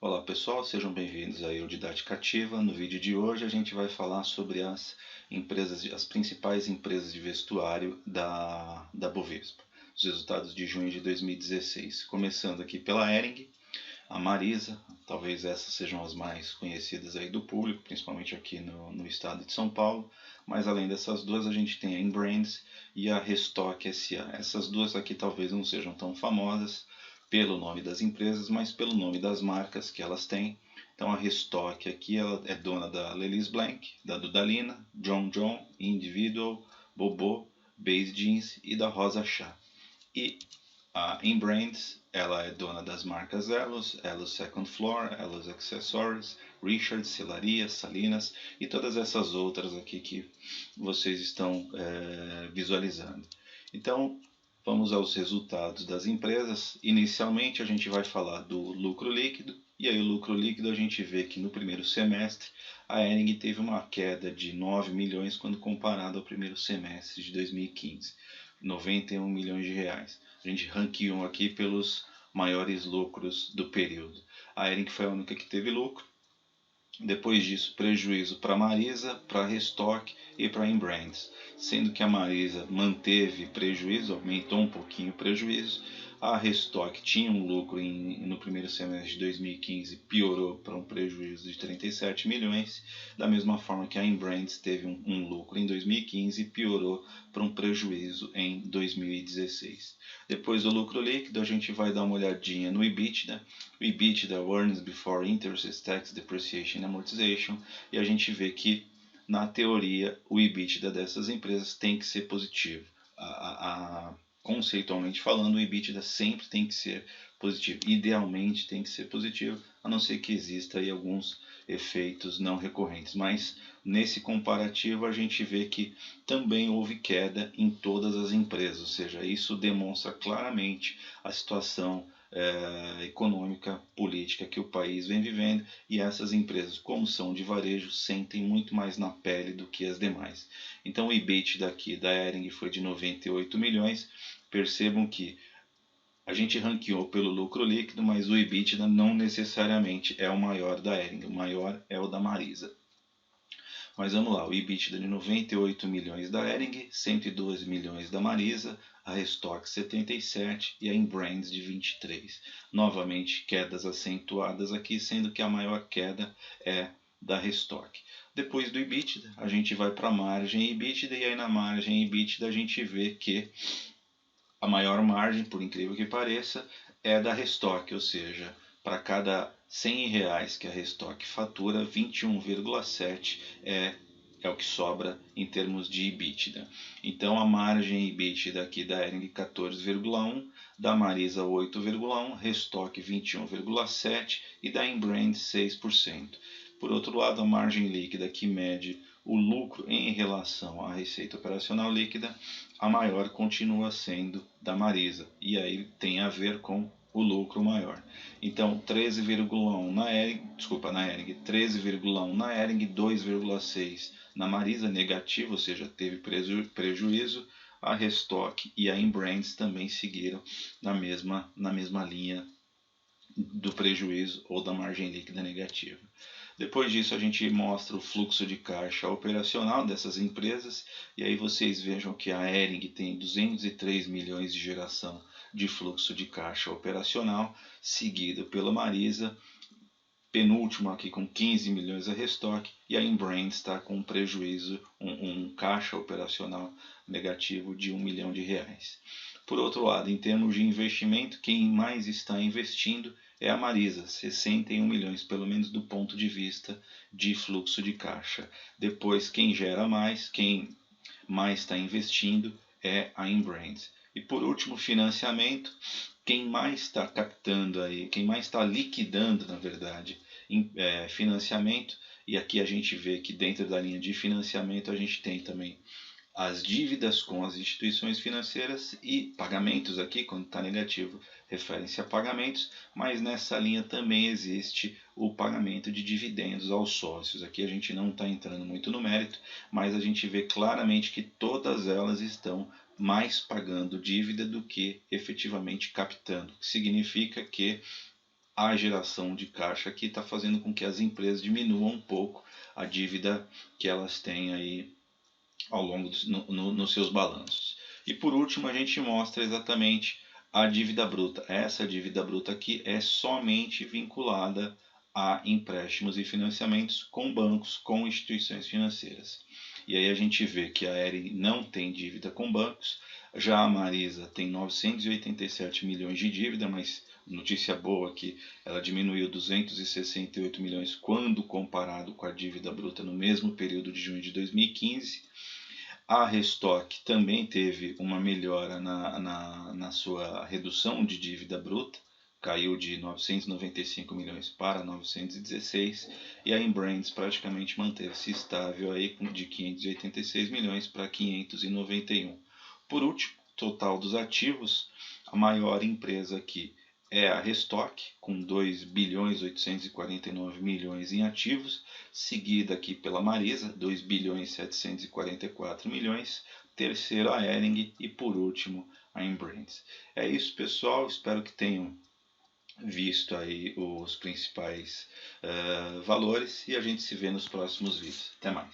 Olá pessoal, sejam bem-vindos aí ao Didática Ativa. No vídeo de hoje a gente vai falar sobre as principais empresas de vestuário da Bovespa, os resultados de junho de 2016. Começando aqui pela Hering, a Marisa, talvez essas sejam as mais conhecidas aí do público, principalmente aqui no estado de São Paulo, mas além dessas duas a gente tem a Inbrands e a Restock SA. Essas duas aqui talvez não sejam tão famosas pelo nome das empresas, mas pelo nome das marcas que elas têm. Então a Restock aqui ela é dona da Lelis Blank, da Dudalina, John John, Individual, Bobo, Base Jeans e da Rosa Chá. E a Inbrands, ela é dona das marcas Elos, Elos Second Floor, Elos Accessories, Richards, Celaria, Salinas e todas essas outras aqui que vocês estão visualizando. Então, vamos aos resultados das empresas. Inicialmente, a gente vai falar do lucro líquido. E aí, o lucro líquido, a gente vê que no primeiro semestre, a Hering teve uma queda de 9 milhões quando comparado ao primeiro semestre de 2015. 91 milhões de reais. A gente ranqueou aqui pelos maiores lucros do período. A Hering foi a única que teve lucro. Depois disso, prejuízo para a Marisa, para a Restock e para a Inbrands, sendo que a Marisa manteve prejuízo, aumentou um pouquinho o prejuízo. A Restock tinha um lucro no primeiro semestre de 2015, piorou para um prejuízo de 37 milhões, da mesma forma que a Inbrands teve um lucro em 2015 e piorou para um prejuízo em 2016. Depois do lucro líquido, a gente vai dar uma olhadinha no EBITDA. O EBITDA, Earnings Before Interest, Tax, Depreciation and Amortization, e a gente vê que, na teoria, o EBITDA dessas empresas tem que ser positivo. Conceitualmente falando, o EBITDA sempre tem que ser positivo. Idealmente tem que ser positivo, a não ser que exista aí alguns efeitos não recorrentes. Mas nesse comparativo a gente vê que também houve queda em todas as empresas, ou seja, isso demonstra claramente a situação econômica, política que o país vem vivendo, e essas empresas, como são de varejo, sentem muito mais na pele do que as demais. Então o EBITDA daqui da Hering foi de 98 milhões. Percebam que a gente ranqueou pelo lucro líquido, mas o EBITDA não necessariamente é o maior da Hering, o maior é o da Marisa. Mas vamos lá, o EBITDA de 98 milhões da Hering, 102 milhões da Marisa, a Restock 77 e a Inbrands de 23. Novamente quedas acentuadas aqui, sendo que a maior queda é da Restock. Depois do EBITDA, a gente vai para a margem EBITDA, e aí na margem EBITDA a gente vê que a maior margem, por incrível que pareça, é da Restock, ou seja, para cada 100 reais que a Restock fatura, 21,7 é o que sobra em termos de EBITDA. Então a margem EBITDA aqui da Hering 14,1, da Marisa 8,1, Restock 21,7 e da Inbrands 6%. Por outro lado, a margem líquida que mede o lucro em relação à receita operacional líquida, a maior continua sendo da Marisa, e aí tem a ver com o lucro maior. Então 13,1 na Hering, 13,1 na Hering, 2,6 na Marisa, negativo, ou seja, teve prejuízo. A Restock e a Inbrands também seguiram na mesma linha do prejuízo ou da margem líquida negativa. Depois disso a gente mostra o fluxo de caixa operacional dessas empresas, e aí vocês vejam que a Hering tem 203 milhões de geração de fluxo de caixa operacional, seguido pela Marisa, penúltimo aqui com 15 milhões a Restock, e a Inbrands está com um prejuízo, um caixa operacional negativo de 1 milhão de reais. Por outro lado, em termos de investimento, quem mais está investindo é a Marisa, 61 milhões, pelo menos do ponto de vista de fluxo de caixa. Depois, quem gera mais, quem mais está investindo é a Inbrands. E por último, financiamento, quem mais está captando aí, quem mais está liquidando, na verdade, financiamento, e aqui a gente vê que dentro da linha de financiamento a gente tem também as dívidas com as instituições financeiras e pagamentos aqui, quando está negativo, refere-se a pagamentos, mas nessa linha também existe o pagamento de dividendos aos sócios. Aqui a gente não está entrando muito no mérito, mas a gente vê claramente que todas elas estão mais pagando dívida do que efetivamente captando, o que significa que a geração de caixa que está fazendo com que as empresas diminuam um pouco a dívida que elas têm aí ao longo nos seus balanços. E por último, a gente mostra exatamente a dívida bruta. Essa dívida bruta aqui é somente vinculada a empréstimos e financiamentos com bancos, com instituições financeiras. E aí a gente vê que a Ering não tem dívida com bancos, já a Marisa tem 987 milhões de dívida, mas notícia boa que ela diminuiu 268 milhões quando comparado com a dívida bruta no mesmo período de junho de 2015. A Restock também teve uma melhora na sua redução de dívida bruta, caiu de 995 milhões para 916, e a Embrands praticamente manteve-se estável aí de 586 milhões para 591. Por último, total dos ativos, a maior empresa aqui é a Restock, com 2 bilhões 849 milhões em ativos, seguida aqui pela Marisa, 2 bilhões 744 milhões, terceiro a Ering e por último a Embrands. É isso, pessoal, espero que tenham visto aí os principais valores e a gente se vê nos próximos vídeos. Até mais!